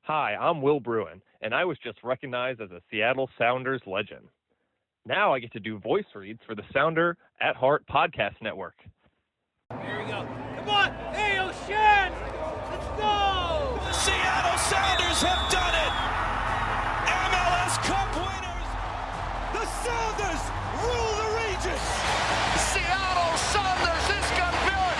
Hi, I'm Will Bruin, and I was just recognized as a Seattle Sounders legend. Now I get to do voice reads for the Sounder at Heart podcast network. Here we go. Come on! Hey, O'Shan! Let's go! The Seattle Sounders have done it! MLS Cup winners! The Sounders rule the region! Seattle Sounders is campeón!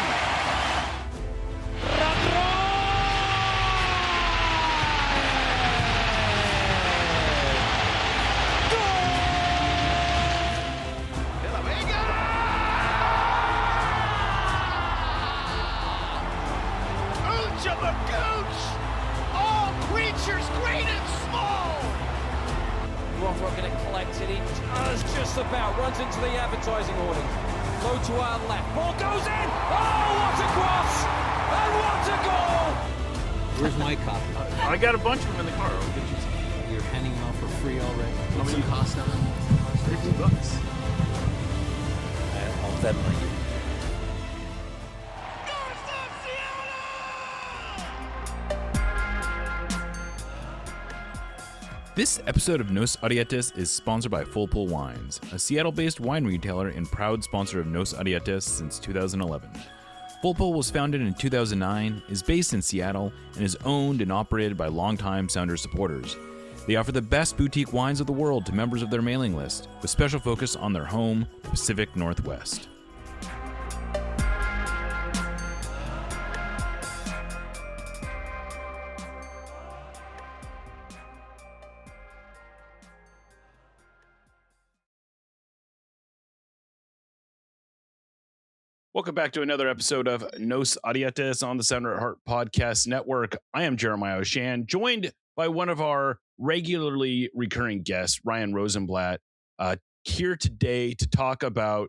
All creatures great and small. Rothrock going to collect it. He does just about. Runs into the advertising awning. Low to our left. Ball goes in. Oh, what a cross! And what a goal! Where's my copy? I got a bunch of them in the car. I'll get you some. You're handing them out for free already. How many cost on them? $50. I'll definitely give you. This episode of Nos Arietes is sponsored by Full Pull Wines, a Seattle-based wine retailer and proud sponsor of Nos Arietes since 2011. Full Pull was founded in 2009, is based in Seattle, and is owned and operated by longtime Sounders supporters. They offer the best boutique wines of the world to members of their mailing list, with special focus on their home, the Pacific Northwest. Welcome back to another episode of Nos Arietes on the Sounder at Heart Podcast Network. I am Jeremiah O'Shan, joined by one of our regularly recurring guests, Ryan Rosenblatt, here today to talk about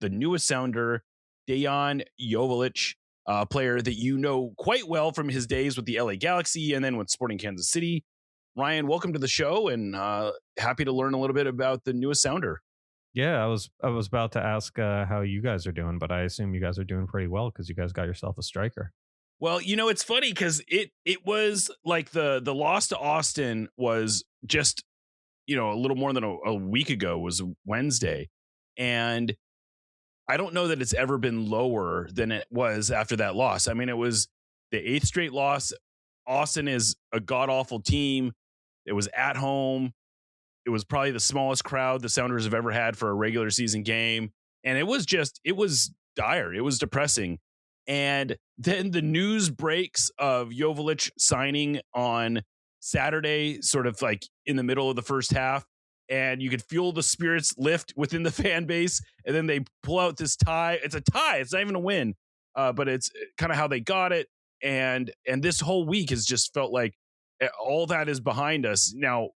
the newest Sounder, Dejan Joveljić, a player that you know quite well from his days with the LA Galaxy and then with Sporting Kansas City. Ryan, welcome to the show, and happy to learn a little bit about the newest Sounder. Yeah, I was about to ask how you guys are doing, but I assume you guys are doing pretty well because you guys got yourself a striker. Well, you know, it's funny because it was like the loss to Austin was just, you know, a little more than a week ago, was Wednesday. And I don't know that it's ever been lower than it was after that loss. I mean, it was the 8th straight loss. Austin is a god-awful team. It was at home. It was probably the smallest crowd the Sounders have ever had for a regular season game. And it was dire. It was depressing. And then the news breaks of Joveljić signing on Saturday, sort of like in the middle of the first half. And you could feel the spirits lift within the fan base. And then they pull out this tie. It's a tie. It's not even a win. But it's kind of how they got it. And this whole week has just felt like all that is behind us. Now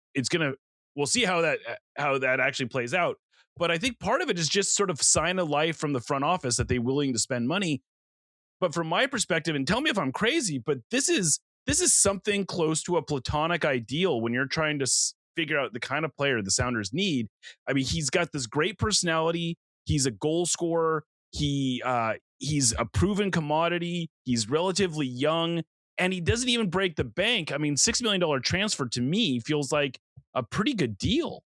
we'll see how that actually plays out. But I think part of it is just sort of sign of life from the front office that they're willing to spend money. But from my perspective, and tell me if I'm crazy, but this is something close to a platonic ideal when you're trying to figure out the kind of player the Sounders need. I mean, he's got this great personality. He's a goal scorer. He's a proven commodity. He's relatively young, and he doesn't even break the bank. I mean, $6 million transfer to me feels like a pretty good deal.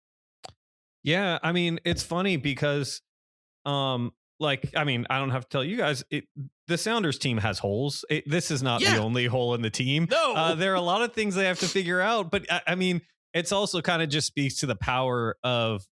Yeah, I mean, it's funny because, I don't have to tell you guys, the Sounders team has holes. This is not the only hole in the team. No, there are a lot of things they have to figure out, but I mean, it's also kind of just speaks to the power of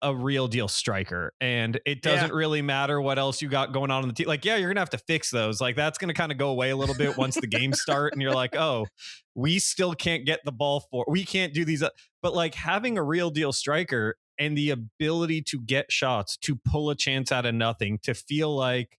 a real deal striker, and it doesn't really matter what else you got going on in the team. Like, yeah, you're gonna have to fix those. Like, that's gonna kind of go away a little bit once the games start, and you're like, oh, we still can't get the ball we can't do these. But like, having a real deal striker and the ability to get shots, to pull a chance out of nothing, to feel like,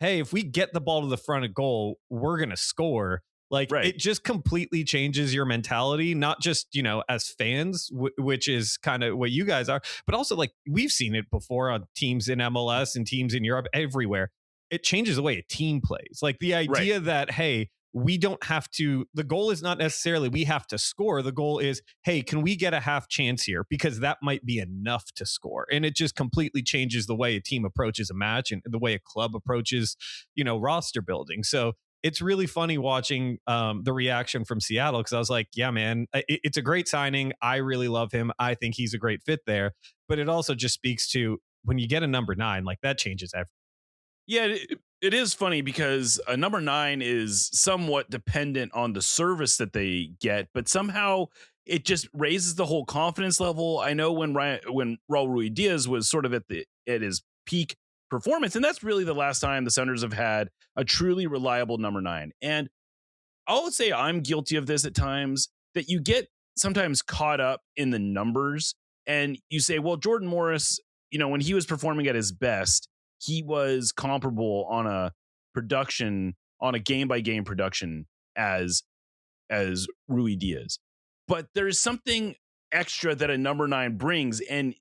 hey, if we get the ball to the front of goal, we're gonna score. Like, It just completely changes your mentality, not just, you know, as fans, which is kind of what you guys are, but also, like, we've seen it before on teams in MLS and teams in Europe, everywhere. It changes the way a team plays. Like, the idea that, hey, we don't have to, the goal is not necessarily we have to score. The goal is, hey, can we get a half chance here? Because that might be enough to score. And it just completely changes the way a team approaches a match and the way a club approaches, you know, roster building. So it's really funny watching the reaction from Seattle, because I was like, yeah, man, it's a great signing. I really love him. I think he's a great fit there. But it also just speaks to when you get a number 9, like that changes everything. Yeah, it is funny because a number 9 is somewhat dependent on the service that they get, but somehow it just raises the whole confidence level. I know when Raul Ruidiaz was sort of at his peak performance, and that's really the last time the Sounders have had a truly reliable number 9. And I would say I'm guilty of this at times, that you get sometimes caught up in the numbers and you say, well, Jordan Morris, when he was performing at his best, he was comparable on a game by game production as Ruidiaz. But there's something extra that a number 9 brings, and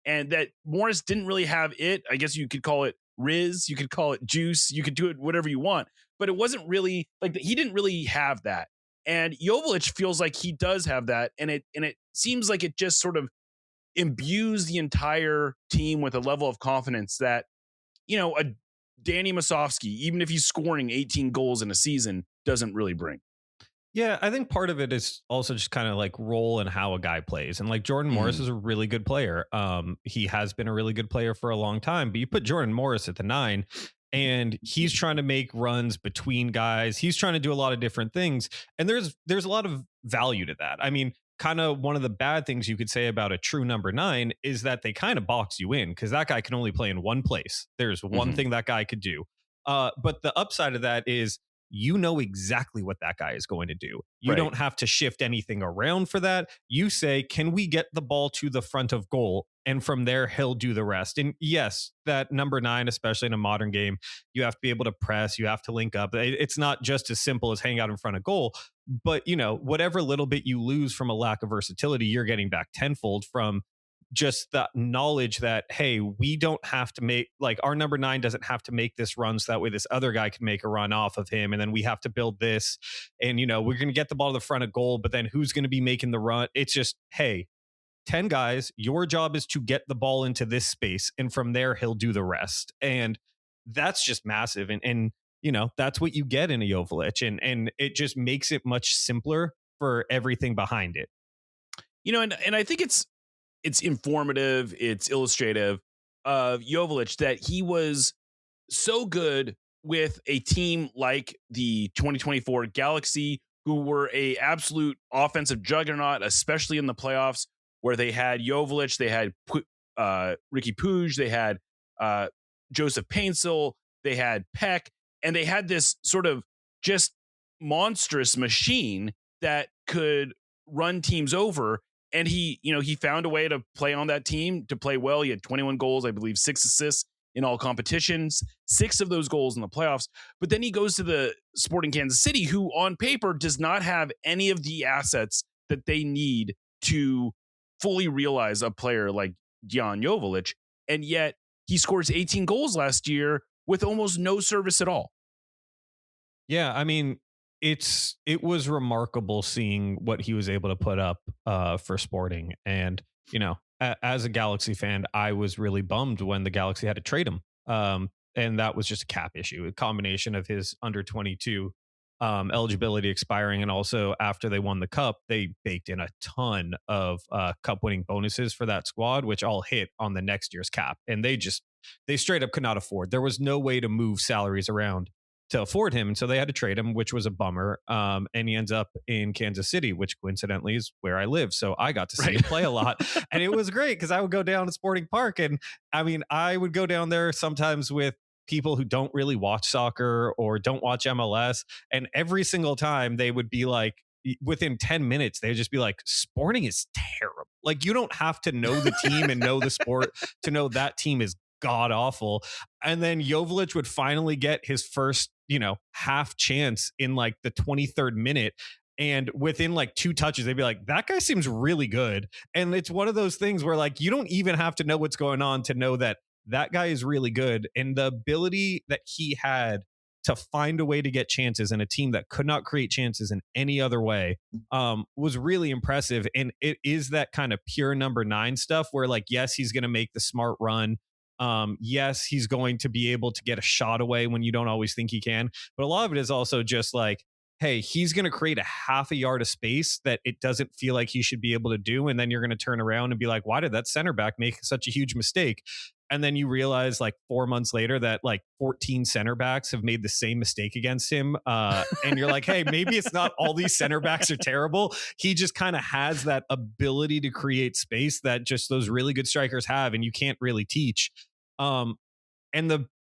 that Morris didn't really have it. I guess you could call it Riz, you could call it juice, you could do it whatever you want, but it wasn't really like he didn't really have that. And Joveljić feels like he does have that, and it seems like it just sort of imbues the entire team with a level of confidence that, a Danny Masovsky, even if he's scoring 18 goals in a season, doesn't really bring. Yeah, I think part of it is also just kind of like role and how a guy plays. And like Jordan Morris is a really good player. He has been a really good player for a long time, but you put Jordan Morris at the 9 and he's trying to make runs between guys. He's trying to do a lot of different things. And there's a lot of value to that. I mean, kind of one of the bad things you could say about a true number 9 is that they kind of box you in, because that guy can only play in one place. There's one thing that guy could do. But the upside of that is, exactly what that guy is going to do. You don't have to shift anything around for that. You say, can we get the ball to the front of goal? And from there, he'll do the rest. And yes, that number 9, especially in a modern game, you have to be able to press, you have to link up. It's not just as simple as hang out in front of goal, but whatever little bit you lose from a lack of versatility, you're getting back tenfold from just the knowledge that, hey, we don't have to make, like, our number 9 doesn't have to make this run so that way this other guy can make a run off of him. And then we have to build this, and, we're going to get the ball to the front of goal, but then who's going to be making the run? It's just, hey, 10 guys, your job is to get the ball into this space. And from there, he'll do the rest. And that's just massive. And that's what you get in a Joveljić. And it just makes it much simpler for everything behind it. And I think it's informative, it's illustrative of Joveljić that he was so good with a team like the 2024 Galaxy, who were a absolute offensive juggernaut, especially in the playoffs, where they had Joveljić, they had Ricky Puig, they had Joseph Paintsel, they had Peck, and they had this sort of just monstrous machine that could run teams over. And he found a way to play on that team, to play well. He had 21 goals, I believe 6 assists in all competitions, 6 of those goals in the playoffs. But then he goes to the Sporting Kansas City, who on paper does not have any of the assets that they need to fully realize a player like Dejan Joveljić. And yet he scores 18 goals last year with almost no service at all. Yeah, I mean, it was remarkable seeing what he was able to put up for Sporting. And, as a Galaxy fan, I was really bummed when the Galaxy had to trade him. And that was just a cap issue, a combination of his under 22 eligibility expiring. And also after they won the cup, they baked in a ton of cup winning bonuses for that squad, which all hit on the next year's cap. And they straight up could not afford. There was no way to move salaries around to afford him. And so they had to trade him, which was a bummer. And he ends up in Kansas City, which coincidentally is where I live. So I got to see him play a lot. And it was great because I would go down to Sporting Park. And I mean, I would go down there sometimes with people who don't really watch soccer or don't watch MLS. And every single time they would be like, within 10 minutes, they'd just be like, Sporting is terrible. Like, you don't have to know the team and know the sport to know that team is god awful. And then Joveljić would finally get his first, half chance in like the 23rd minute. And within like 2 touches, they'd be like, that guy seems really good. And it's one of those things where like, you don't even have to know what's going on to know that that guy is really good. And the ability that he had to find a way to get chances in a team that could not create chances in any other way was really impressive. And it is that kind of pure number 9 stuff where like, yes, he's going to make the smart run. Yes, he's going to be able to get a shot away when you don't always think he can, but a lot of it is also just like, hey, he's going to create a half a yard of space that it doesn't feel like he should be able to do. And then you're going to turn around and be like, why did that center back make such a huge mistake? And then you realize like 4 months later that like 14 center backs have made the same mistake against him. And you're like, hey, maybe it's not all these center backs are terrible. He just kind of has that ability to create space that just those really good strikers have, and you can't really teach. And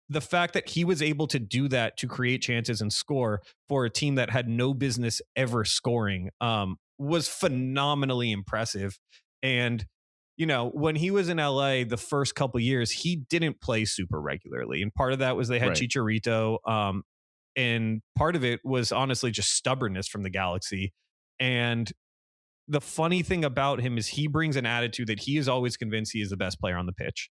the fact that he was able to do that, to create chances and score for a team that had no business ever scoring, was phenomenally impressive. And, you know, when he was in LA the first couple years, he didn't play super regularly. And part of that was they had Chicharito. And part of it was honestly just stubbornness from the Galaxy. And the funny thing about him is he brings an attitude that he is always convinced he is the best player on the pitch.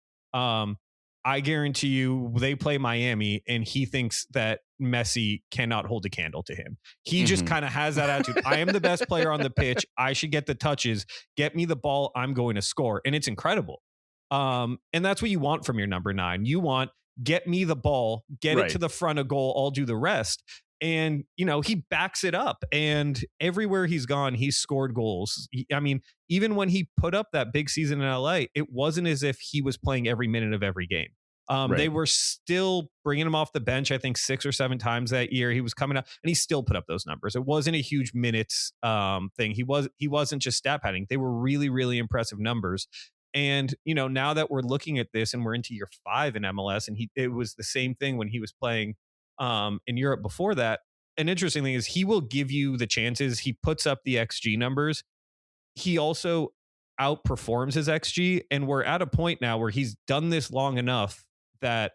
I guarantee you they play Miami and he thinks that Messi cannot hold a candle to him. He just kind of has that attitude. I am the best player on the pitch. I should get the touches. Get me the ball. I'm going to score. And it's incredible. And that's what you want from your number 9. You want, get me the ball, get it to the front of goal. I'll do the rest. And, you know, he backs it up, and everywhere he's gone, he's scored goals. I mean, even when he put up that big season in LA, it wasn't as if he was playing every minute of every game. They were still bringing him off the bench, I think 6 or 7 times that year. He was coming up and he still put up those numbers. It wasn't a huge minutes thing. He wasn't just stat padding. They were really, really impressive numbers. And, you know, now that we're looking at this and we're into year 5 in MLS, and it was the same thing when he was playing in Europe before that. An interesting thing is he will give you the chances. He puts up the XG numbers. He also outperforms his XG. And we're at a point now where he's done this long enough that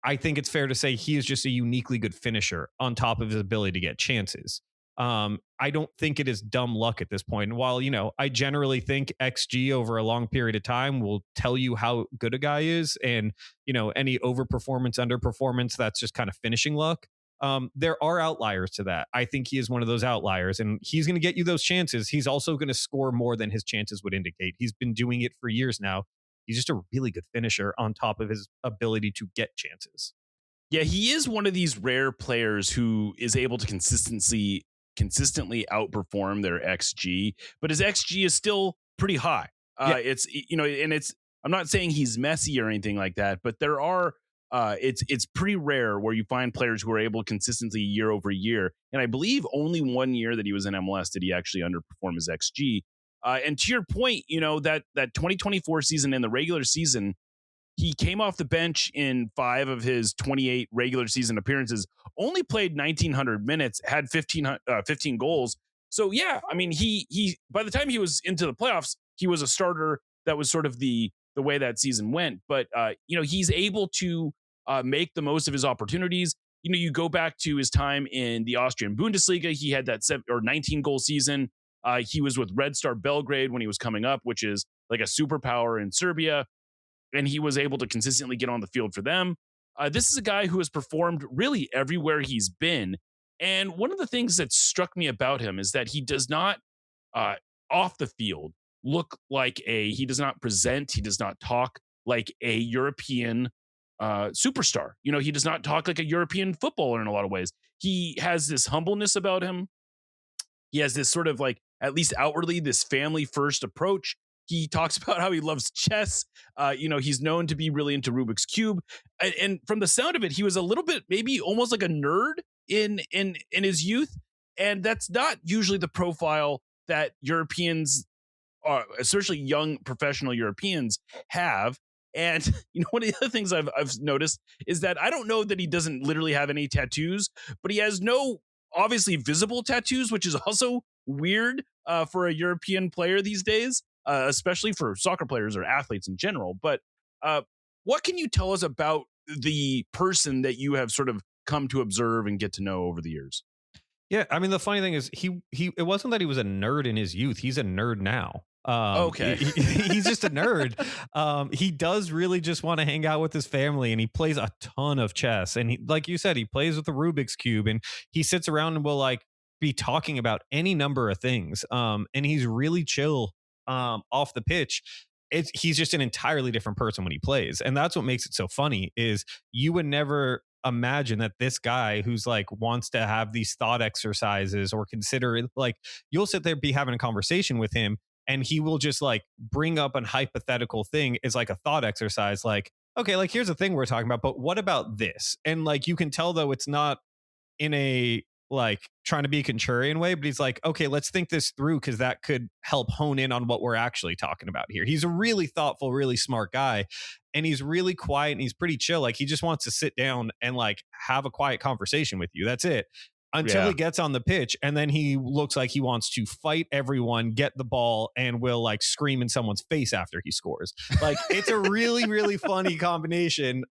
I think it's fair to say he is just a uniquely good finisher on top of his ability to get chances. I don't think it is dumb luck at this point. And while, you know, I generally think XG over a long period of time will tell you how good a guy is, and, you know, any overperformance, underperformance, that's just kind of finishing luck. There are outliers to that. I think he is one of those outliers, and he's going to get you those chances. He's also going to score more than his chances would indicate. He's been doing it for years now. He's just a really good finisher on top of his ability to get chances. Yeah, he is one of these rare players who is able to consistently outperform their XG, but his XG is still pretty high. It's, you know, and it's, I'm not saying he's Messi or anything like that, but there are, it's pretty rare where you find players who are able to consistently year over year. And I believe only 1 year that he was in MLS did he actually underperform his XG. And to your point, you know, that 2024 season, in the regular season, he came off the bench in 5 of his 28 regular season appearances, only played 1,900 minutes, had 15 goals. So, yeah, I mean, he by the time he was into the playoffs, he was a starter. That was sort of the way that season went. But, you know, he's able to make the most of his opportunities. You know, you go back to his time in the Austrian Bundesliga, he had that 19 goal season. He was with Red Star Belgrade when he was coming up, which is like a superpower in Serbia. And he was able to consistently get on the field for them. This is a guy who has performed really everywhere he's been. And one of the things that struck me about him is that he does not, off the field, look like he does not present, he does not talk like a European superstar. You know, he does not talk like a European footballer in a lot of ways. He has this humbleness about him. He has this sort of like, at least outwardly, this family first approach. He talks about how he loves chess. You know, he's known to be really into Rubik's Cube. And from the sound of it, he was a little bit, maybe almost like a nerd in his youth. And that's not usually the profile that Europeans, especially young professional Europeans, have. And, you know, one of the other things I've noticed is that I don't know that he doesn't literally have any tattoos, but he has no obviously visible tattoos, which is also weird for a European player these days. Especially for soccer players or athletes in general. But what can you tell us about the person that you have sort of come to observe and get to know over the years? Yeah, I mean, the funny thing is he it wasn't that he was a nerd in his youth. He's a nerd now. Okay. He's just a nerd. He does really just want to hang out with his family, and he plays a ton of chess. And he, like you said, he plays with the Rubik's Cube, and he sits around and will like be talking about any number of things. And he's really chill off the pitch. he's just an entirely different person when he plays. And that's what makes it so funny is you would never imagine that this guy who's like wants to have these thought exercises or consider it, like you'll sit there, be having a conversation with him and he will just like bring up an hypothetical thing as like a thought exercise. Like, okay, like here's the thing we're talking about, but what about this? And like, you can tell though, it's not in a like trying to be a contrarian way, but he's like, okay, let's think this through because that could help hone in on what we're actually talking about here. He's a really thoughtful, really smart guy, and he's really quiet and he's pretty chill. Like he just wants to sit down and like have a quiet conversation with you. That's it. Until he gets on the pitch, and then he looks like he wants to fight everyone, get the ball, and will like scream in someone's face after he scores. Like it's a really, really funny combination.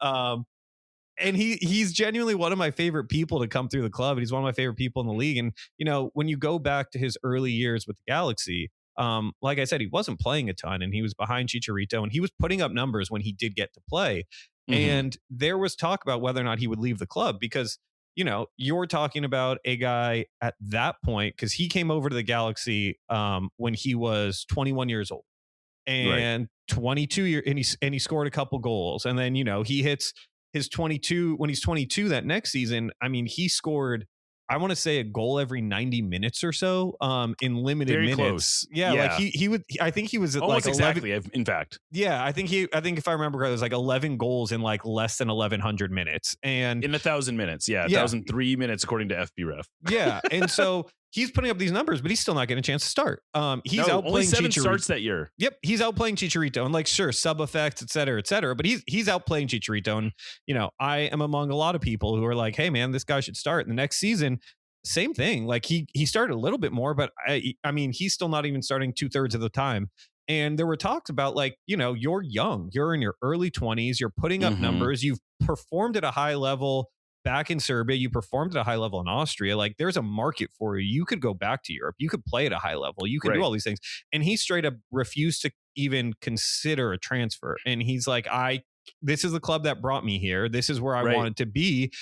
And he's genuinely one of my favorite people to come through the club. And he's one of my favorite people in the league. And, you know, when you go back to his early years with the Galaxy, like I said, he wasn't playing a ton and he was behind Chicharito and he was putting up numbers when he did get to play. Mm-hmm. And there was talk about whether or not he would leave the club because, you know, you're talking about a guy at that point because he came over to the Galaxy when he was 21 years old and 22 years and he scored a couple goals. And then, you know, he hits his 22 when he's 22 that next season. I mean, he scored, I want to say a goal every 90 minutes or so in limited Very minutes. Close. Yeah, like he would, I think he was at almost like 11, exactly. In fact, yeah, I think if I remember correctly, it was like 11 goals in like less than 1100 minutes and in 1,000 minutes. Yeah. 1,003 minutes according to FBref. Yeah. And so he's putting up these numbers, but he's still not getting a chance to start. He's outplaying only 7 Chicharito. starts that year. Yep, he's outplaying Chicharito and like sure sub effects, et cetera, but he's outplaying Chicharito. And you know, I am among a lot of people who are like, hey man, this guy should start. And the next season, same thing. Like he started a little bit more, but I mean, he's still not even starting 2/3 of the time. And there were talks about like, you know, you're young, you're in your early 20s, you're putting up numbers, you've performed at a high level back in Serbia, you performed at a high level in Austria. Like there's a market for you. You could go back to Europe. You could play at a high level. You could do all these things. And he straight up refused to even consider a transfer. And he's like, this is the club that brought me here. This is where I wanted to be.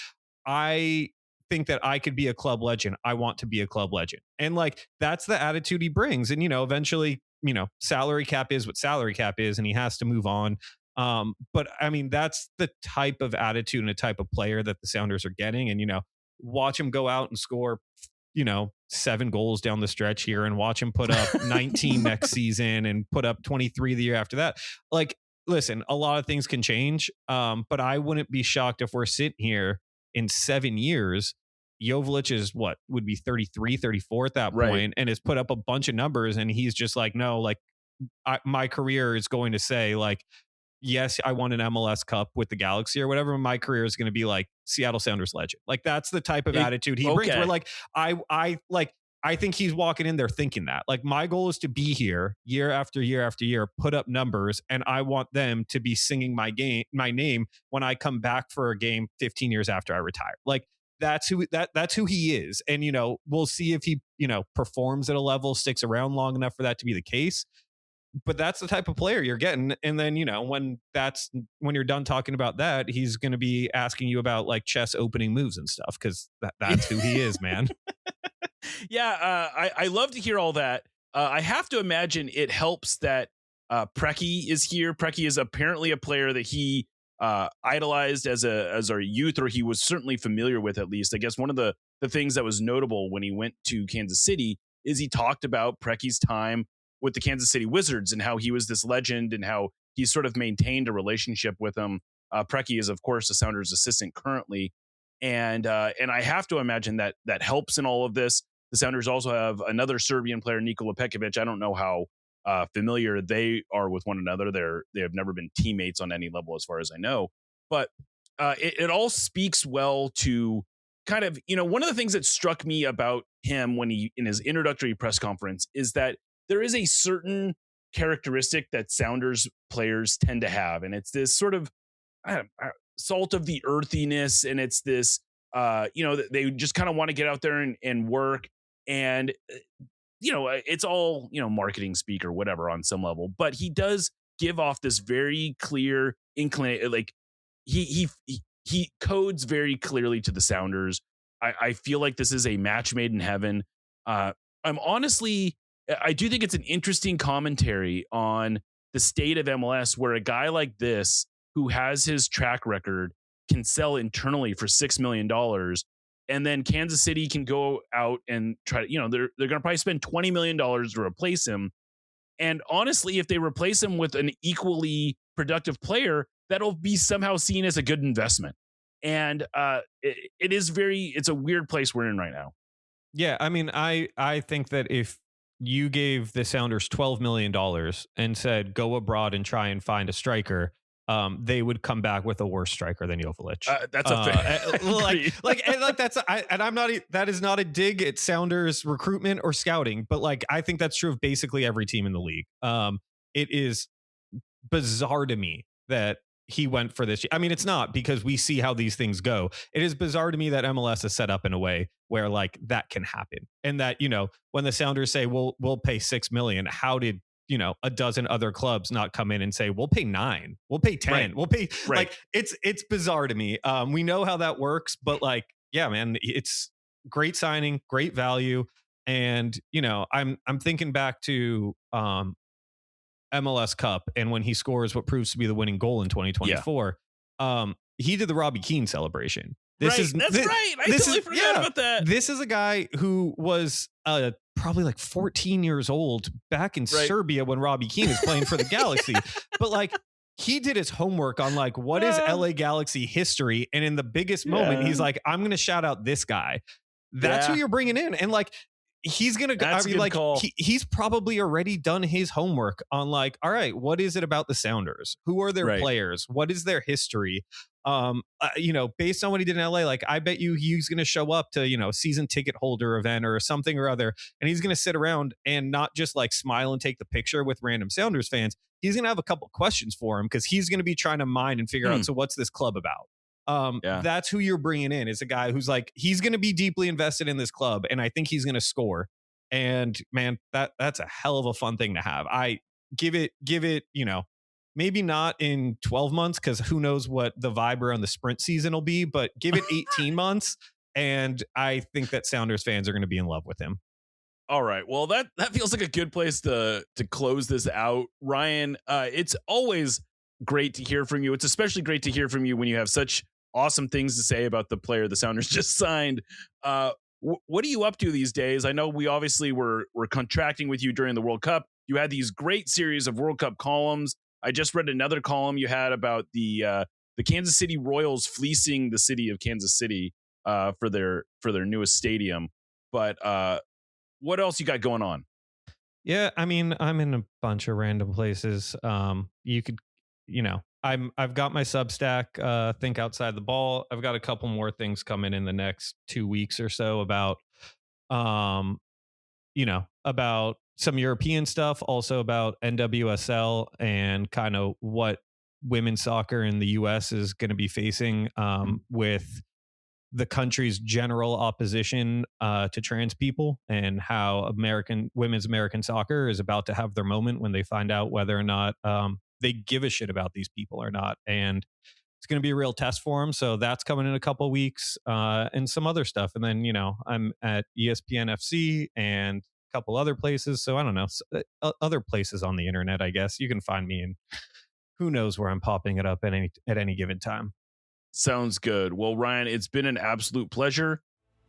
I think that I could be a club legend. I want to be a club legend. And like, that's the attitude he brings. And, you know, eventually, you know, salary cap is what salary cap is, and he has to move on. But I mean, that's the type of attitude and a type of player that the Sounders are getting. And, you know, watch him go out and score, you know, 7 goals down the stretch here and watch him put up 19 next season and put up 23 the year after that. Like, listen, a lot of things can change. But I wouldn't be shocked if we're sitting here in 7 years. Joveljić is would be 33, 34 at that point, and has put up a bunch of numbers. And he's just like, no, like my career is going to say like, yes, I won an MLS Cup with the Galaxy or whatever. My career is going to be like Seattle Sounders legend. Like that's the type of attitude he brings. Where like I think he's walking in there thinking that like my goal is to be here year after year after year, put up numbers, and I want them to be singing my name when I come back for a game 15 years after I retire. Like that's who he is. And you know, we'll see if he, you know, performs at a level, sticks around long enough for that to be the case. But that's the type of player you're getting. And then, you know, when you're done talking about that, he's going to be asking you about like chess opening moves and stuff. Cause that's who he is, man. Yeah. I love to hear all that. I have to imagine it helps that Preki is here. Preki is apparently a player that he idolized as a youth, or he was certainly familiar with, at least. I guess one of the things that was notable when he went to Kansas City is he talked about Preki's time with the Kansas City Wizards and how he was this legend and how he sort of maintained a relationship with him. Preki is, of course, the Sounders assistant currently. And I have to imagine that helps in all of this. The Sounders also have another Serbian player, Nikola Pekovic. I don't know how familiar they are with one another. They have never been teammates on any level as far as I know. But it all speaks well to kind of, you know, one of the things that struck me about him when he, in his introductory press conference, is that there is a certain characteristic that Sounders players tend to have. And it's this sort of salt of the earthiness. And it's this, you know, they just kind of want to get out there and work. And, you know, it's all, you know, marketing speak or whatever on some level. But he does give off this very clear inclination. Like he codes very clearly to the Sounders. I feel like this is a match made in heaven. I do think it's an interesting commentary on the state of MLS where a guy like this who has his track record can sell internally for $6 million. And then Kansas City can go out and try to, they're going to probably spend $20 million to replace him. And honestly, if they replace him with an equally productive player, that'll be somehow seen as a good investment. And it's a weird place we're in right now. Yeah, I mean, I think that if you gave the Sounders $12 million and said, go abroad and try and find a striker, they would come back with a worse striker than Joveljić. That's a fair. That is not a dig at Sounders recruitment or scouting, but like, I think that's true of basically every team in the league. It is bizarre to me that he went for this. I mean, it's not, because we see how these things go. It is bizarre to me that MLS is set up in a way where like that can happen. And that, when the Sounders say, we'll pay $6 million, how did, a dozen other clubs not come in and say, we'll pay $9 million, we'll pay $10 million, we'll pay like, it's bizarre to me. We know how that works, but like, yeah, man, it's great signing, great value. And, I'm thinking back to, MLS Cup, and when he scores what proves to be the winning goal in 2024, he did the Robbie Keane celebration. That's right. I totally forgot about that. This is a guy who was probably like 14 years old back in Serbia when Robbie Keane is playing for the Galaxy. But like, he did his homework on like, what is LA Galaxy history? And in the biggest moment, he's like, I'm going to shout out this guy. That's who you're bringing in. And like, he's gonna he's probably already done his homework on like, all right, what is it about the Sounders? Who are their players? What is their history? Based on what he did in LA, like, I bet you he's gonna show up to a season ticket holder event or something or other, and he's gonna sit around and not just like smile and take the picture with random Sounders fans. He's gonna have a couple questions for him, because he's gonna be trying to mine and figure out, so what's this club about? That's who you're bringing in, is a guy who's like, he's going to be deeply invested in this club, and I think he's going to score. And man, that's a hell of a fun thing to have. I give it, maybe not in 12 months, because who knows what the vibe around the sprint season will be, but give it 18 months, and I think that Sounders fans are going to be in love with him. All right. Well, that feels like a good place to close this out. Ryan, it's always great to hear from you. It's especially great to hear from you when you have such awesome things to say about the player the Sounders just signed. What are you up to these days? I know we obviously were contracting with you during the World Cup. You had these great series of World Cup columns. I just read another column you had about the Kansas City Royals fleecing the city of Kansas City for their newest stadium. But what else you got going on? Yeah, I mean, I'm in a bunch of random places. You could, I've got my Substack, Think Outside the Ball. I've got a couple more things coming in the next 2 weeks or so about, about some European stuff, also about NWSL and kind of what women's soccer in the US is going to be facing with the country's general opposition to trans people, and how women's American soccer is about to have their moment when they find out whether or not they give a shit about these people or not. And it's going to be a real test for them. So that's coming in a couple of weeks, and some other stuff. And then, I'm at ESPN FC and a couple other places. So I don't know, other places on the internet, I guess. You can find me, and who knows where I'm popping it up at any given time. Sounds good. Well, Ryan, it's been an absolute pleasure.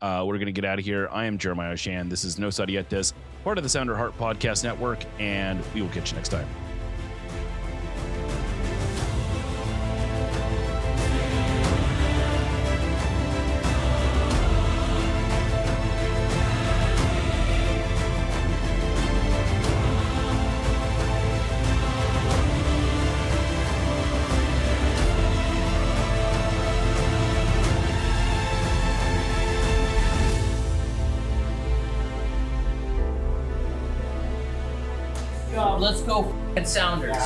We're going to get out of here. I am Jeremiah Oshan. This is No Sadietes, part of the Sounder Heart Podcast Network, and we will catch you next time. Let's go Sounders.